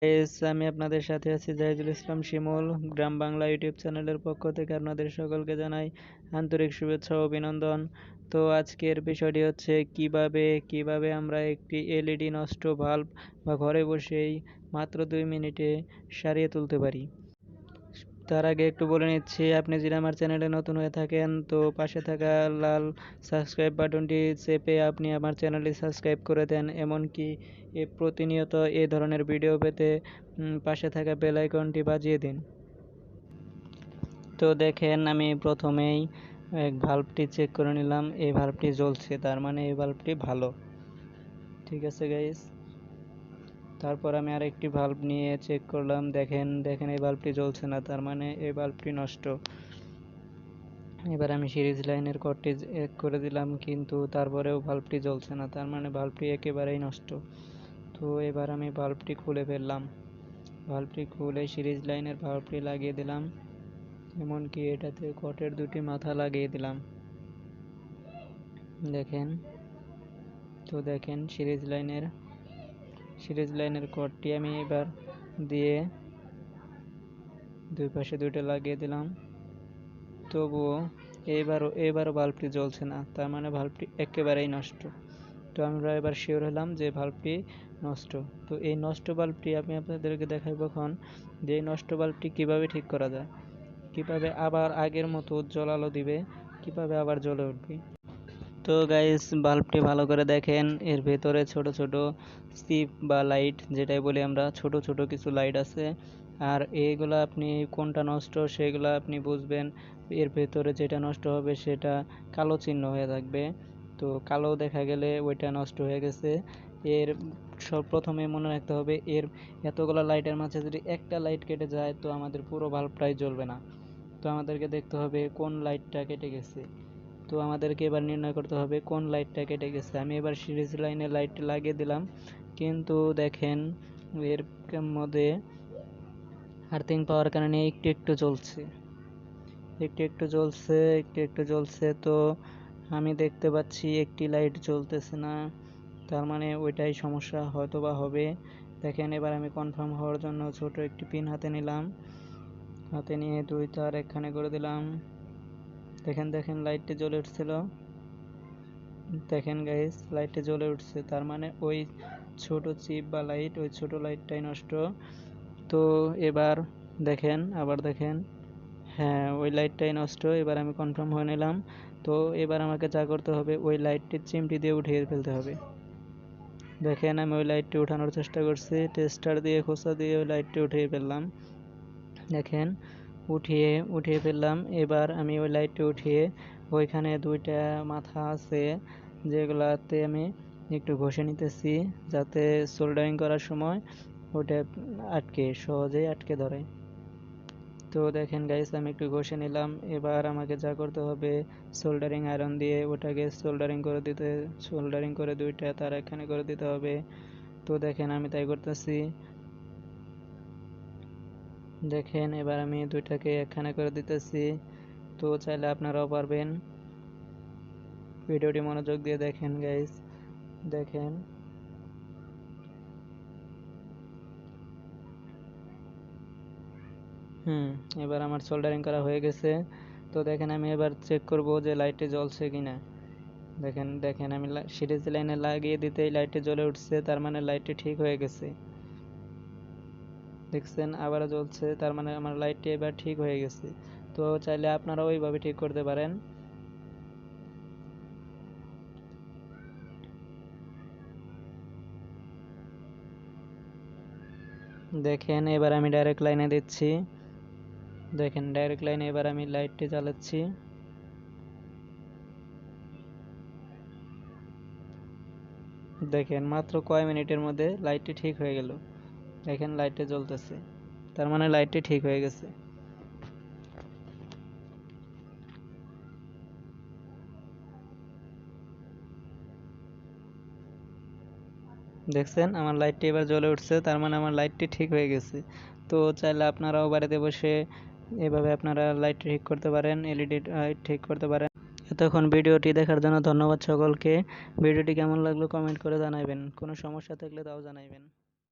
আমি আপনাদের সাথে আছি জাহিদুল ইসলাম শিমুল। গ্রাম বাংলা ইউটিউব চ্যানেলের পক্ষ থেকে আপনাদের সকলকে জানাই আন্তরিক শুভেচ্ছা ও অভিনন্দন। তো আজকের বিষয়টি হচ্ছে কিভাবে আমরা একটি এলইডি নষ্ট বাল্ব বা ঘরে বসেই মাত্র 2 মিনিটে সারিয়ে তুলতে পারি। তার আগে একটু বলে নিচ্ছি, আপনি যদি আমার চ্যানেলে নতুন হয়ে থাকেন তো পাশে থাকা লাল সাবস্ক্রাইব বাটনটি চেপে আপনি আমার চ্যানেলটি সাবস্ক্রাইব করে দেন। এমনকি প্রতিনিয়ত এই ধরনের ভিডিও পেতে পাশে থাকা বেল আইকনটি বাজিয়ে দিন। তো দেখেন, আমি প্রথমেই ভাল্বটি চেক করে নিলাম। এই ভাল্বটি জ্বলছে, তার মানে এই ভাল্বটি ভালো। ঠিক আছে গাইস, তারপর আমি আরেকটি ভাল্ব নিয়ে চেক করলাম। দেখেন এই বাল্বটি জ্বলছে না, তার মানে এই বাল্বটি নষ্ট। এবার আমি সিরিজ লাইনের কর্ডটি এক করে দিলাম, কিন্তু তারপরেও বাল্বটি জ্বলছে না, তার মানে বাল্বটি একেবারেই নষ্ট। তো এবার আমি বাল্বটি খুলে ফেললাম। বাল্বটি খুলে সিরিজ লাইনের বাল্বটি লাগিয়ে দিলাম, এমনকি এটাতে কটের দুটি মাথা লাগিয়ে দিলাম। দেখেন সিরিজ লাইনের কর্ডটি আমি এবার দিয়ে দুই পাশে দুইটা লাগিয়ে দিলাম। তবুও এবারও বাল্বটি জ্বলছে না, তার মানে বাল্বটি একেবারেই নষ্ট। তো আমরা এবার শিওর হলাম যে বাল্বটি নষ্ট। তো এই নষ্ট বাল্বটি আমি আপনাদেরকে দেখাবো এখন, যে এই নষ্ট বাল্বটি কীভাবে ঠিক করা যায়, কীভাবে আবার আগের মতো উজ্জ্বল আলো দিবে, কীভাবে আবার জ্বলে উঠবে। তো গাইস, বাল্বটি ভালো করে দেখেন, এর ভেতরে ছোট ছোট চিপ বা লাইট, যেটাই বলি আমরা, ছোট ছোট কিছু লাইট আছে। আর এইগুলো আপনি কোনটা নষ্ট সেগুলো আপনি বুঝবেন, এর ভেতরে যেটা নষ্ট হবে সেটা কালো চিহ্ন হয়ে থাকবে। তো কালো দেখা গেলে ওইটা নষ্ট হয়ে গেছে। এর প্রথমে মনে রাখতে হবে, এর এতগুলো লাইটের মাঝে যদি একটা লাইট কেটে যায় তো আমাদের পুরো বাল্বটাই জ্বলবে না। তো আমাদেরকে দেখতে হবে কোন লাইটটা কেটে গেছে। তো আমাদেরকে এবার নির্ণয় করতে হবে কোন লাইটটা কেটে গেছে। আমি এবার সিরিজ লাইনে লাইটটা লাগিয়ে দিলাম, কিন্তু দেখেন এর মধ্যে আর্থিং পাওয়ার কারণে একটু জ্বলছে। তো আমি দেখতে পাচ্ছি একটি লাইট জ্বলতেছে না, তার মানে ওইটাই সমস্যা, হয়তো বা হবে। দেখেন, এবার আমি কনফার্ম হওয়ার জন্য ছোট একটি পিন হাতে নিলাম, হাতে নিয়ে দুই তার একখানে করে দিলাম। দেখেন লাইটটি জ্বলে উঠছিল। দেখেন গাইস, লাইটটি জ্বলে উঠছে, তার মানে ওই ছোট চিপ বা লাইট, ওই ছোট লাইটটাই নষ্ট। তো এবার আবার দেখেন, হ্যাঁ ওই লাইটটাই নষ্ট। এবার আমি কনফার্ম হয়ে নিলাম। তো এবার আমাকে যা করতে হবে, ওই লাইটটির চিমটি দিয়ে উঠিয়ে ফেলতে হবে। দেখেন, আমি ওই লাইটটি উঠানোর চেষ্টা করছি, টেস্টার দিয়ে খোঁচা দিয়ে ওই লাইটটি উঠিয়ে ফেললাম। দেখেন, উঠিয়ে ফেললাম। এবার আমি ওই লাইটটি উঠিয়ে ওইখানে দুইটা মাথা আছে যেগুলাতে আমি একটু ঘষে নিতেছি, যাতে সোল্ডারিং করার সময় ওটা সহজেই আটকে ধরে। তো দেখেন গাইস, আমি একটু ঘষে নিলাম। এবার আমাকে যা করতে হবে, সোল্ডারিং আয়রন দিয়ে ওটাকে সোল্ডারিং করে দুইটা তার এখানে করে দিতে হবে। তো দেখেন, আমি তাই করতেছি। দেখেন, এবার আমি দুইটাকে একখানে করে দিতেছি। তো চাইলে আপনারাও পারবেন। ভিডিওটি মনোযোগ দিয়ে দেখেন গাইস। দেখেন, এবার আমার সোল্ডারিং করা হয়ে গেছে। তো দেখেন, আমি এবার চেক করব যে লাইটটি জ্বলছে কিনা। দেখেন আমি সিরিজ লাইনে লাগিয়ে দিতেই লাইটটি জ্বলে উঠছে, তার মানে লাইটটি ঠিক হয়ে গেছে। দেখছেন, আবারও জ্বলছে, তার মানে আমার লাইটটি এবার ঠিক হয়ে গেছে। তো চাইলে আপনারাও ওইভাবে ঠিক করতে পারেন। দেখেন, এবার আমি ডাইরেক্ট লাইনে দিচ্ছি। দেখেন, ডাইরেক্ট লাইনে এবার আমি লাইটটি জ্বালাচ্ছি। দেখেন, মাত্র কয় মিনিটের মধ্যে লাইটটি ঠিক হয়ে গেল। দেখেন, লাইটটি জ্বলতেছে, তার মানে লাইটটি ঠিক হয়ে গেছে। দেখছেন, আমার লাইটটি এবার জ্বলে উঠছে, তার মানে আমার লাইটটি ঠিক হয়ে গেছে। তো চাইলে আপনারাও বাড়িতে বসে এভাবে আপনারা লাইট ঠিক করতে পারেন, এলইডি লাইট ঠিক করতে পারেন। এতক্ষণ ভিডিওটি দেখার জন্য ধন্যবাদ সকলকে। ভিডিওটি কেমন লাগলো কমেন্ট করে জানাবেন, কোনো সমস্যা থাকলে তাও জানাবেন।